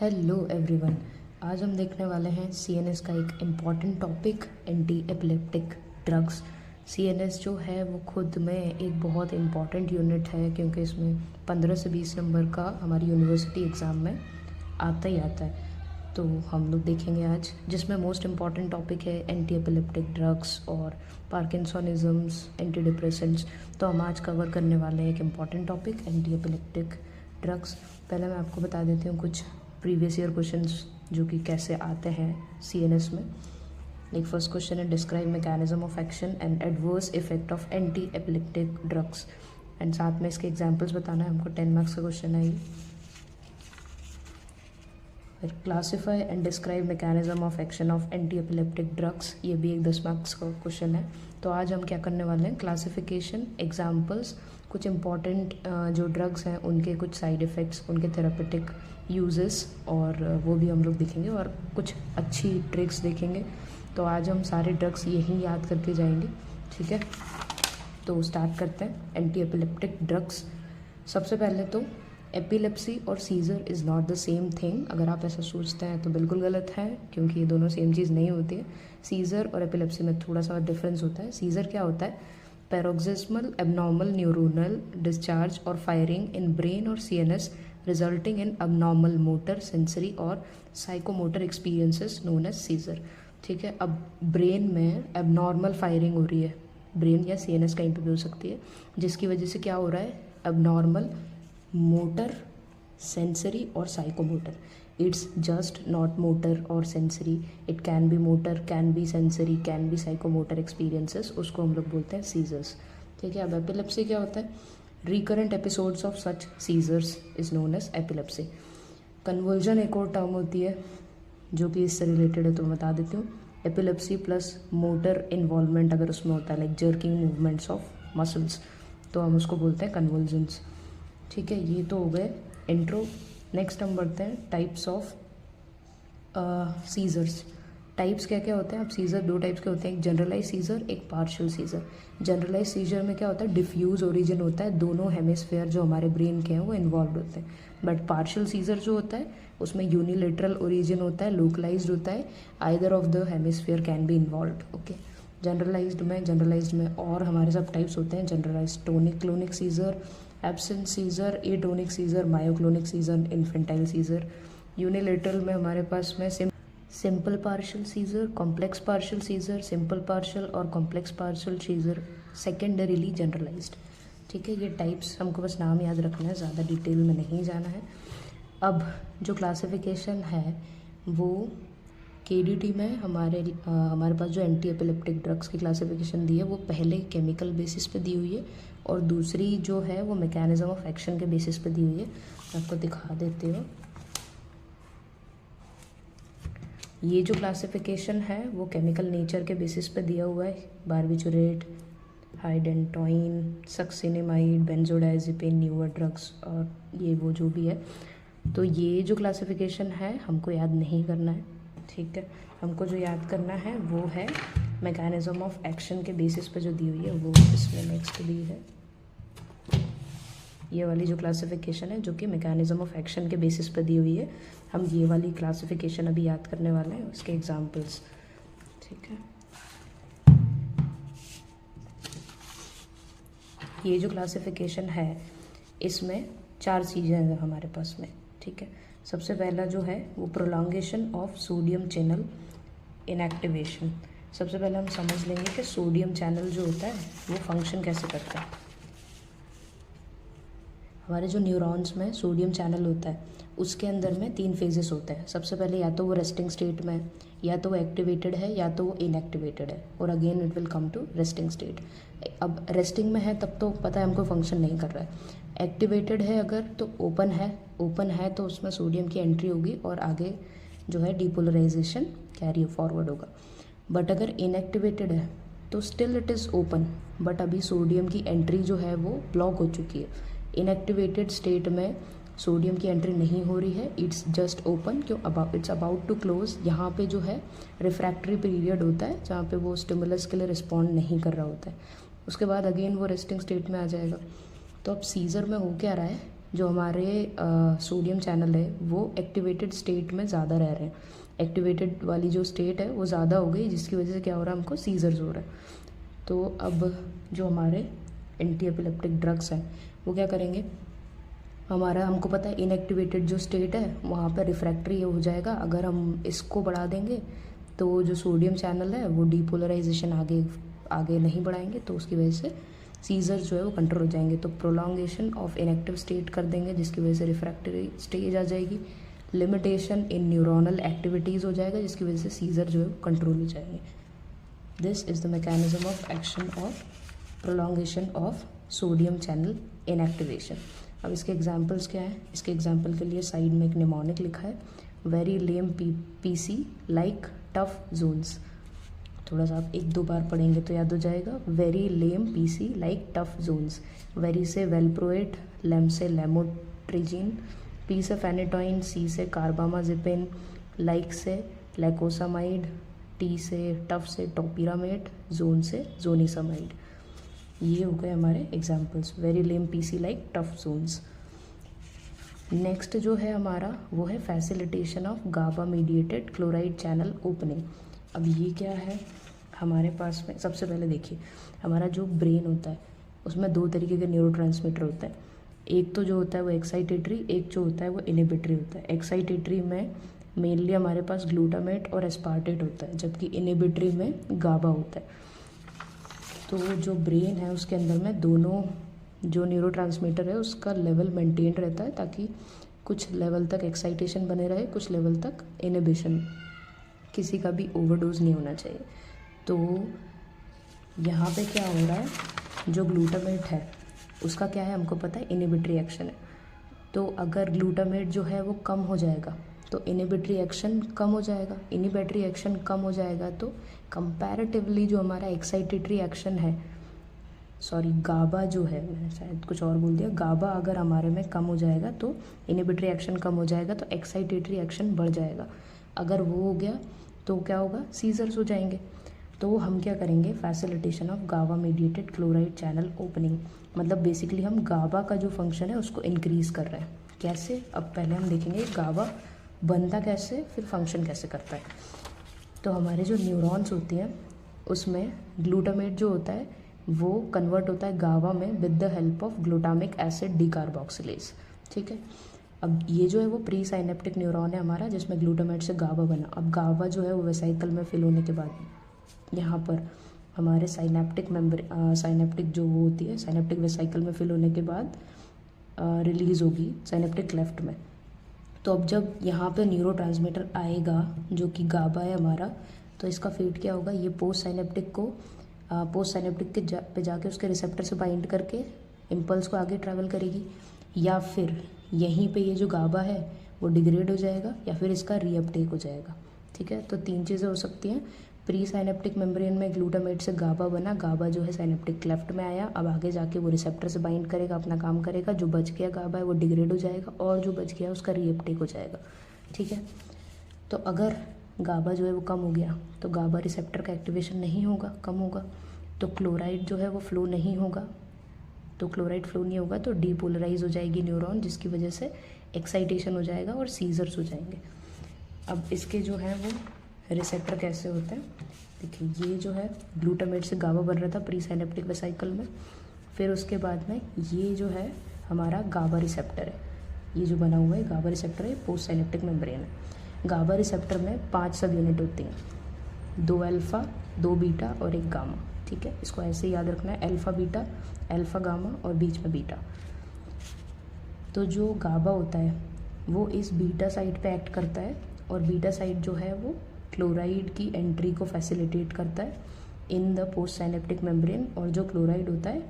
Hello everyone. आज हम देखने वाले हैं सीएनएस का एक important topic, anti epileptic drugs. CNS जो है वो खुद में एक बहुत इम्पॉर्टेंट यूनिट है, क्योंकि इसमें 15 से 20 नंबर का हमारी यूनिवर्सिटी एग्ज़ाम में आता ही आता है। तो हम लोग देखेंगे आज, जिसमें मोस्ट इम्पॉर्टेंट टॉपिक है एंटी एपिलेप्टिक ड्रग्स और पार्किंसोनिज़म्स, एंटी डिप्रेसेंट्स। तो हम आज कवर करने वाले हैं एक important topic, anti epileptic drugs. पहले मैं आपको बता देती हूँ कुछ प्रीवियस ईयर क्वेश्चंस जो कि कैसे आते हैं सीएनएस में। लाइक फर्स्ट क्वेश्चन है, describe mechanism of action and adverse effect of anti epileptic drugs. And साथ में इसके एग्जांपल्स बताना है हमको। 10 मार्क्स का क्वेश्चन है ये। फिर classify and describe mechanism of action of anti epileptic drugs, ये भी एक 10 मार्क्स का क्वेश्चन है। तो आज हम क्या करने वाले हैं, क्लासिफिकेशन, एग्जाम्पल्स, कुछ इंपॉर्टेंट जो ड्रग्स हैं उनके कुछ साइड इफ़ेक्ट्स, उनके थेरापेटिक यूजेस, और वो भी हम लोग देखेंगे, और कुछ अच्छी ट्रिक्स देखेंगे। तो आज हम सारे ड्रग्स यही याद करके जाएंगे, ठीक है। तो स्टार्ट करते हैं। एंटी एपिलेप्टिक ड्रग्स, सबसे पहले तो एपिलेप्सी और seizure is not the same thing. अगर आप ऐसा सोचते हैं तो बिल्कुल गलत है, क्योंकि ये दोनों सेम चीज़ नहीं होती है। सीज़र और एपिलेप्सी में थोड़ा सा डिफरेंस होता है। सीज़र क्या होता है, पैरोक्सिस्मल एबनॉर्मल न्यूरोनल डिस्चार्ज और फायरिंग इन ब्रेन और CNS resulting in abnormal motor, sensory और psychomotor experiences known as seizure, ठीक है। अब ब्रेन में एबनॉर्मल फायरिंग हो रही है, ब्रेन या सीएनएस कहीं पर भी हो सकती है, जिसकी वजह से क्या हो रहा है, एबनॉर्मल मोटर, सेंसरी और psychomotor. It's just not motor और sensory, it can be motor, can be sensory, can be psychomotor experiences, उसको हम लोग बोलते हैं सीजर्स, ठीक है। अब एपिलेप्सी क्या होता है, recurrent episodes of such seizures is known as epilepsy. Conversion एक और टर्म होती है जो कि इससे रिलेटेड है, तो मैं बता देती हूँ। एपिलेप्सी प्लस मोटर इन्वॉल्वमेंट अगर उसमें होता है, like jerking movements of muscles, तो हम उसको बोलते हैं कन्वर्जन्स, ठीक है। ये तो हो गए इंट्रो। नेक्स्ट हम बढ़ते हैं टाइप्स ऑफ सीजर्स। टाइप्स क्या क्या होते हैं, अब सीज़र दो टाइप्स के होते हैं, एक जनरलाइज सीज़र, एक पार्शियल सीज़र। जनरलाइज सीज़र में क्या होता है, डिफ्यूज ओरिजिन होता है, दोनों हेमिस्फेयर जो हमारे ब्रेन के हैं वो इन्वॉल्व होते हैं। बट पार्शियल सीज़र जो होता है उसमें यूनिलेटरल ओरिजिन होता है, लोकलाइज्ड होता है, either of the hemisphere can be involve, okay. Generalised में और हमारे सब टाइप्स होते हैं, generalise tonic clonic seizure, absent seizure, atonic seizure, myoclonic seizure, infantile seizure. Unilateral में हमारे पास में simple partial seizure, complex partial seizure, simple partial और complex partial seizure, secondarily generalised, ठीक है। ये टाइप्स हमको बस नाम याद रखना है, ज़्यादा डिटेल में नहीं जाना है। अब जो क्लासिफिकेशन है वो केडीटी में हमारे पास जो एंटी एपिलेप्टिक ड्रग्स की क्लासिफिकेशन दी है वो पहले केमिकल बेसिस पे दी हुई है, और दूसरी जो है वो मैकेनिज्म ऑफ एक्शन के बेसिस पे दी हुई है। मैं आपको दिखा देती हूँ। ये जो क्लासिफिकेशन है वो केमिकल नेचर के बेसिस पे दिया हुआ है, barbiturate, hydantoin, succinimide, benzodiazepine, newer drugs, और ये वो जो भी है। तो ये जो क्लासिफिकेशन है हमको याद नहीं करना है, ठीक है। हमको जो याद करना है वो है मैकेनिज्म ऑफ एक्शन के बेसिस पे जो दी हुई है, वो इसमें नेक्स्ट दी है। ये वाली जो क्लासिफिकेशन है जो कि मैकेनिज्म ऑफ एक्शन के बेसिस पे दी हुई है, हम ये वाली क्लासिफिकेशन अभी याद करने वाले हैं, उसके एग्जांपल्स, ठीक है। ये जो क्लासिफिकेशन है इसमें 4 चीज़ें हैं हमारे पास में, ठीक है। सबसे पहला जो है वो prolongation of sodium channel inactivation. सबसे पहले हम समझ लेंगे कि सोडियम चैनल जो होता है वो फंक्शन कैसे करता है। हमारे जो न्यूरॉन्स में सोडियम चैनल होता है उसके अंदर में 3 फेजेस होते हैं। सबसे पहले या तो वो रेस्टिंग स्टेट में है, या तो वो एक्टिवेटेड है, या तो वो इनएक्टिवेटेड है, और again it will come to resting state. अब रेस्टिंग में है तब तो पता है हमको फंक्शन नहीं कर रहा है। एक्टिवेटेड है अगर तो ओपन है तो उसमें सोडियम की एंट्री होगी और आगे जो है डीपोलराइजेशन कैरी फॉरवर्ड होगा। बट अगर इनएक्टिवेटेड है तो still it is open, but अभी सोडियम की एंट्री जो है वो ब्लॉक हो चुकी है। इनएक्टिवेटेड स्टेट में सोडियम की एंट्री नहीं हो रही है, इट्स जस्ट ओपन, क्यों, इट्स अबाउट टू क्लोज। यहाँ पे जो है रिफ्रैक्टरी पीरियड होता है जहाँ पे वो स्टिमुलस के लिए रिस्पॉन्ड नहीं कर रहा होता है। उसके बाद अगेन वो रेस्टिंग स्टेट में आ जाएगा। तो अब सीज़र में हो क्या रहा है, जो हमारे सोडियम चैनल है वो एक्टिवेटेड स्टेट में ज़्यादा रह रहे हैं। एक्टिवेटेड वाली जो स्टेट है वो ज़्यादा हो गई, जिसकी वजह से क्या हो रहा है, हमको सीजर्स हो रहा है। तो अब जो हमारे एंटी एपिलेप्टिक ड्रग्स हैं वो क्या करेंगे, हमको पता है इनएक्टिवेटेड जो स्टेट है वहाँ पर रिफ्रैक्टरी हो जाएगा। अगर हम इसको बढ़ा देंगे तो जो सोडियम चैनल है वो डीपोलराइजेशन आगे नहीं बढ़ाएंगे, तो उसकी वजह से सीजर्स जो है वो कंट्रोल हो जाएंगे। तो प्रोलॉन्गेशन ऑफ इनएक्टिव स्टेट कर देंगे, जिसकी वजह से रिफ्रैक्टरी स्टेज आ जाएगी। लिमिटेशन इन न्यूरोनल एक्टिविटीज़ हो जाएगा, जिसकी वजह से सीजर जो है वो कंट्रोल हो जाएंगे। This is the mechanism of action of prolongation of sodium channel inactivation. अब इसके एग्जांपल्स क्या हैं? इसके एग्जांपल के लिए साइड में एक निमोनिक लिखा है, very lame PC like tough zones. थोड़ा सा आप 1-2 बार पढ़ेंगे तो याद हो जाएगा। Very lame PC like tough zones. Very से वेलप्रोएट, लेम से लेमोट्रिजीन, पी से फेनेटोइन, सी से कार्बामाजिपिन, लाइक से लैकोसामाइड, टी से टफ से टोपिरामेट, जोन से जोनिसामाइड। ये हो गए हमारे examples, very lame PC like tough zones. Next जो है हमारा वो है facilitation of GABA mediated chloride channel opening. अब ये क्या है हमारे पास में? सबसे पहले देखिए, हमारा जो ब्रेन होता है उसमें 2 तरीके के न्यूरोट्रांसमीटर होते हैं। एक तो जो होता है वो एक्साइटेटरी, एक जो होता है वो इनिबिटरी होता है। एक्साइटेटरी में मेनली हमारे पास ग्लूटामेट और एस्पार्टेट होता है, जबकि इनिबिटरी में गाबा होता है। तो जो ब्रेन है उसके अंदर में दोनों जो न्यूरोट्रांसमीटर है उसका लेवल मेंटेन रहता है, ताकि कुछ लेवल तक एक्साइटेशन बने रहे, कुछ लेवल तक इनिबिशन, किसी का भी ओवरडोज नहीं होना चाहिए। तो यहाँ पे क्या हो रहा है, जो ग्लूटामेट है उसका क्या है हमको पता है, इनिबिटरी एक्शन है। तो अगर ग्लूटामेट जो है वो कम हो जाएगा तो इनिबिटरी एक्शन कम हो जाएगा। इनिबिटरी एक्शन कम हो जाएगा तो कंपैरेटिवली जो हमारा एक्साइटेटरी एक्शन है, सॉरी गाबा जो है, मैंने शायद कुछ और बोल दिया, गाबा अगर हमारे में कम हो जाएगा तो इनिबिटरी एक्शन कम हो जाएगा, तो एक्साइटेटरी एक्शन बढ़ जाएगा। अगर वो हो गया तो क्या होगा, सीजर्स हो जाएंगे। तो हम क्या करेंगे, facilitation of GABA mediated chloride channel opening, मतलब बेसिकली हम गाबा का जो फंक्शन है उसको इंक्रीज़ कर रहे हैं। कैसे? अब पहले हम देखेंगे गाबा बनता कैसे, फिर फंक्शन कैसे करता है। तो हमारे जो न्यूरॉन्स होती हैं उसमें ग्लूटामेट जो होता है वो कन्वर्ट होता है गाबा में with the help of glutamic acid decarboxylase. ठीक है, अब ये जो है वो प्री साइनेप्टिक न्यूरॉन है हमारा, जिसमें ग्लूटामेट से गाबा बना। अब गाबा जो है वो वेसाइकल में फिल होने के बाद यहाँ पर हमारे साइनेप्टिक जो वो होती है, साइनेप्टिक वेसाइकल में फिल होने के बाद रिलीज़ होगी साइनेप्टिक क्लेफ्ट में। तो अब जब यहाँ पे न्यूरोट्रांसमीटर आएगा जो कि गाबा है हमारा, तो इसका फेट क्या होगा, ये पोस्ट साइनेप्टिक के पे जाके उसके रिसेप्टर से बाइंड करके इम्पल्स को आगे ट्रैवल करेगी, या फिर यहीं पे ये जो गाबा है वो डिग्रेड हो जाएगा, या फिर इसका रीअपटेक हो जाएगा। ठीक है, तो 3 चीज़ें हो सकती हैं। प्री साइनेप्टिक मेम्ब्रेन में ग्लूटामेट से गाबा बना, गाबा जो है साइनेप्टिक क्लेफ्ट में आया, अब आगे जाके वो रिसेप्टर से बाइंड करेगा, अपना काम करेगा, जो बच गया गाबा है वो डिग्रेड हो जाएगा, और जो बच गया उसका रीअपटेक हो जाएगा। ठीक है, तो अगर गाबा जो है वो कम हो गया तो गाबा रिसेप्टर का एक्टिवेशन नहीं होगा, कम होगा, तो क्लोराइड जो है वो फ्लो नहीं होगा। तो क्लोराइड फ्लो नहीं होगा तो डीपोलराइज हो जाएगी न्यूरॉन, जिसकी वजह से एक्साइटेशन हो जाएगा और सीजर्स हो जाएंगे। अब इसके जो है वो रिसेप्टर कैसे होते हैं, देखिए ये जो है ग्लूटामेट से गाबा बन रहा था प्री साइनेप्टिक वेसाइकल में, फिर उसके बाद में ये जो है हमारा गाबा रिसेप्टर है, ये जो बना हुआ है गाबा रिसेप्टर है, पोस्ट साइनेप्टिक मेम्ब्रेन है। गाबा रिसेप्टर में 5 सब यूनिट होती हैं, 2 अल्फ़ा, 2 बीटा और 1 गामा। ठीक है, इसको ऐसे याद रखना है, अल्फ़ा बीटा, अल्फ़ा गामा और बीच में बीटा। तो जो गाबा होता है वो इस बीटा साइड पे एक्ट करता है, और बीटा साइड जो है वो क्लोराइड की एंट्री को फैसिलिटेट करता है in the post synaptic membrane, और जो क्लोराइड होता है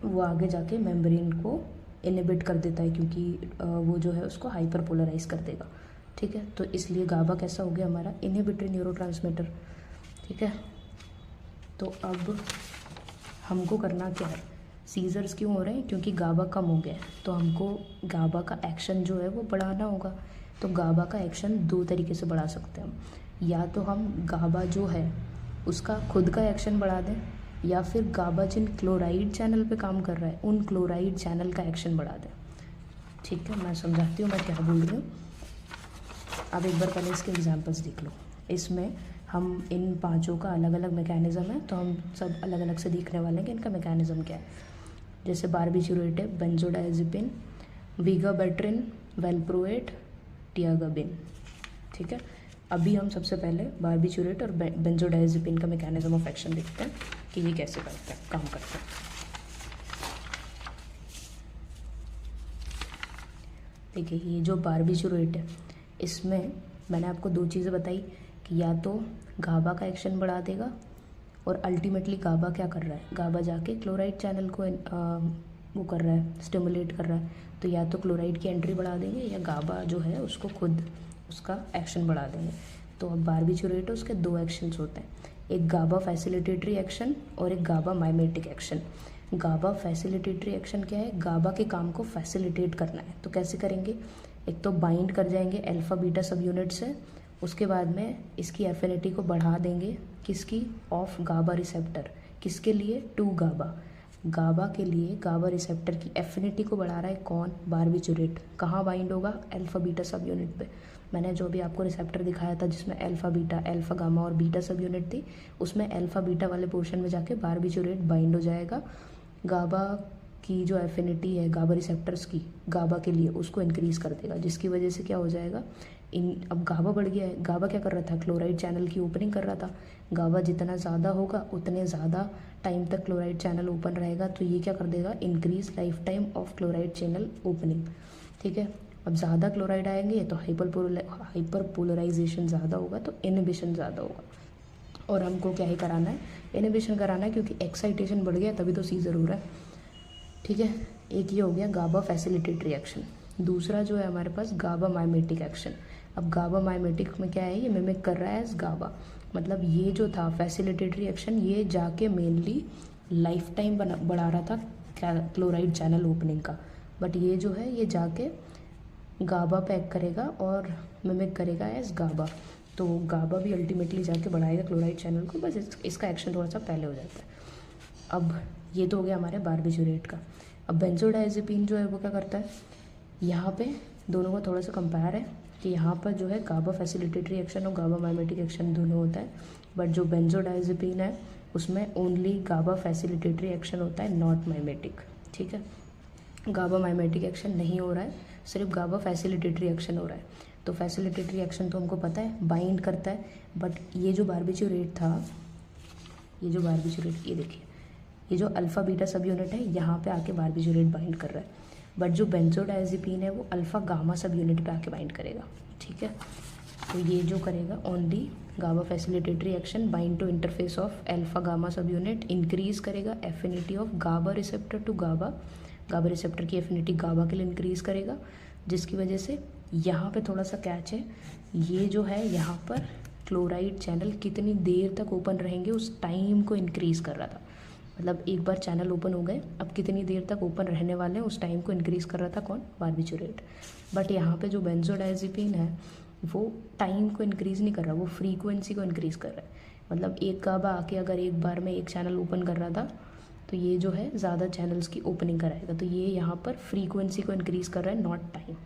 वो आगे जाके मेम्ब्रेन को इनिबिट कर देता है, क्योंकि वो जो है उसको हाइपर पोलराइज कर देगा। ठीक है, तो इसलिए गाबा कैसा हो गया हमारा, इनिबिटरी न्यूरोट्रांसमीटर। ठीक है, तो अब हमको करना क्या है, सीजर्स क्यों हो रहे हैं, क्योंकि गाबा कम हो गया है, तो हमको गाबा का एक्शन जो है वो बढ़ाना होगा। तो गाबा का एक्शन 2 तरीके से बढ़ा सकते हैं हम, या तो हम गाबा जो है उसका खुद का एक्शन बढ़ा दें, या फिर गाबा जिन क्लोराइड चैनल पे काम कर रहा है उन क्लोराइड चैनल का एक्शन बढ़ा दें। ठीक है, मैं समझाती हूँ मैं क्या बोल रही हूँ। अब एक बार पहले इसके एग्जांपल्स देख लो। इसमें हम इन पांचों का अलग अलग मैकेनिज़्म है, तो हम सब अलग अलग से देखने वाले हैं कि इनका मैकेनिज़्म क्या है। जैसे बारबिचुरेटिव, बेंजोडाइजेपिन, विगाबैट्रिन, वेलप्रोएट, टियागाबिन। ठीक है, अभी हम सबसे पहले बारबिचुरेट और बेंजोडाइजेपिन का मैकेनिज़्म ऑफ एक्शन देखते हैं कि ये कैसे करता है, काम करता है। देखिए, ये जो बारबिचुरेट है, इसमें मैंने आपको दो चीज़ें बताई कि या तो गाबा का एक्शन बढ़ा देगा, और अल्टीमेटली गाबा क्या कर रहा है, गाबा जाके क्लोराइड चैनल को वो कर रहा है, स्टिमुलेट कर रहा है। तो या तो क्लोराइड की एंट्री बढ़ा देंगे या गाबा जो है उसको खुद उसका एक्शन बढ़ा देंगे। तो अब बारबिचुरेट उसके दो एक्शंस होते हैं, एक गाबा फैसिलिटेटरी एक्शन और एक गाबा माइमेटिक एक्शन। गाबा फैसिलिटेटरी एक्शन क्या है, गाबा के काम को फैसिलिटेट करना है। तो कैसे करेंगे, एक तो बाइंड कर जाएंगे अल्फ़ा बीटा सब यूनिट से, उसके बाद में इसकी एफिनिटी को बढ़ा देंगे, किसकी, ऑफ गाबा रिसेप्टर, किसके लिए, टू गाबा। गाबा के लिए गाबा रिसेप्टर की एफिनिटी को बढ़ा रहा है कौन, बारबिचुरेट। कहाँ बाइंड होगा, अल्फ़ा बीटा सब यूनिट पे। मैंने जो भी आपको रिसेप्टर दिखाया था जिसमें अल्फ़ा बीटा, अल्फ़ा गामा और बीटा सब यूनिट थी, उसमें अल्फ़ा बीटा वाले पोर्शन में जाके बारबिचुरेट बाइंड हो जाएगा। गाबा की जो एफिनिटी है गाबा रिसेप्टर्स की गाबा के लिए, उसको इंक्रीज़ कर देगा, जिसकी वजह से क्या हो जाएगा, अब गाबा बढ़ गया है। गाबा क्या कर रहा था, क्लोराइड चैनल की ओपनिंग कर रहा था। गाबा जितना ज़्यादा होगा उतने ज़्यादा टाइम तक क्लोराइड चैनल ओपन रहेगा, तो ये क्या कर देगा, increase life time of chloride channel opening. ठीक है, अब ज़्यादा क्लोराइड आएंगे तो हाइपर पोलराइजेशन ज़्यादा होगा, तो इनहिबिशन ज़्यादा होगा। और हमको क्या ही कराना है, इनहिबिशन कराना है, क्योंकि एक्साइटेशन बढ़ गया तभी तो सीजर हो रहा है। ठीक है, एक ये हो गया गाबा फैसिलिटेटरी एक्शन। दूसरा जो है हमारे पास गाबा माइमेटिक एक्शन। अब गाबा माइमेटिक में क्या है, ये मिमिक कर रहा है एज गाबा। मतलब ये जो था फैसिलिटेटरी एक्शन, ये जाके मेनली लाइफ टाइम बढ़ा रहा था क्लोराइड चैनल ओपनिंग का, बट ये जो है ये जाके गाबा पैक करेगा और मिमिक करेगा एज गाबा। तो गाबा भी अल्टीमेटली जाके बढ़ाएगा क्लोराइड चैनल को, बस इसका एक्शन थोड़ा सा पहले हो जाता है। अब ये तो हो गया हमारे बारबिचुरेट का। अब बेंजोडाइजेपिन जो है वो क्या करता है, यहाँ पे दोनों का थोड़ा सा कंपेयर है कि यहाँ पर जो है गाबा फैसिलिटेटरी एक्शन और गाबा माइमेटिक एक्शन दोनों होता है, बट जो बेंजोडाइजेपिन है उसमें ओनली गाबा फैसिलिटेटरी एक्शन होता है, नॉट माइमेटिक। ठीक है, गाबा माइमेटिक एक्शन नहीं हो रहा है, सिर्फ गाबा फैसिलिटेटरी एक्शन हो रहा है। तो फैसिलिटेटरी एक्शन तो हमको पता है बाइंड करता है, बट ये जो बारबिचुरेट था, ये जो बारबिचुरेट, ये देखिए, ये जो अल्फ़ा बीटा सब यूनिट है यहाँ पे आके बारबिचुरेट बाइंड कर रहा है, बट जो बेंजोडाइजेपिन है वो अल्फ़ा गामा सब यूनिट पे आके बाइंड करेगा। ठीक है, तो ये जो करेगा only GABA facilitatory action bind to interface of alpha gamma subunit, increase करेगा affinity of GABA receptor to GABA. GABA receptor की एफिनिटी गाबा के लिए इंक्रीज़ करेगा, जिसकी वजह से यहाँ पे थोड़ा सा कैच है, ये जो है यहाँ पर क्लोराइड चैनल कितनी देर तक ओपन रहेंगे उस टाइम को इंक्रीज़ कर रहा था। मतलब एक बार चैनल ओपन हो गए, अब कितनी देर तक ओपन रहने वाले हैं उस टाइम को इंक्रीज़ कर रहा था कौन, बारबिचुरेट। बट यहाँ पे जो बेंजोडाइजेपिन है वो टाइम को इंक्रीज़ नहीं कर रहा, वो फ्रीक्वेंसी को इंक्रीज़ कर रहा है। मतलब एक गाबा आके अगर एक बार में एक चैनल ओपन कर रहा था, तो ये जो है ज़्यादा चैनल्स की ओपनिंग कराएगा, तो ये यहाँ पर फ्रीक्वेंसी को इंक्रीज़ कर रहा है, नॉट टाइम।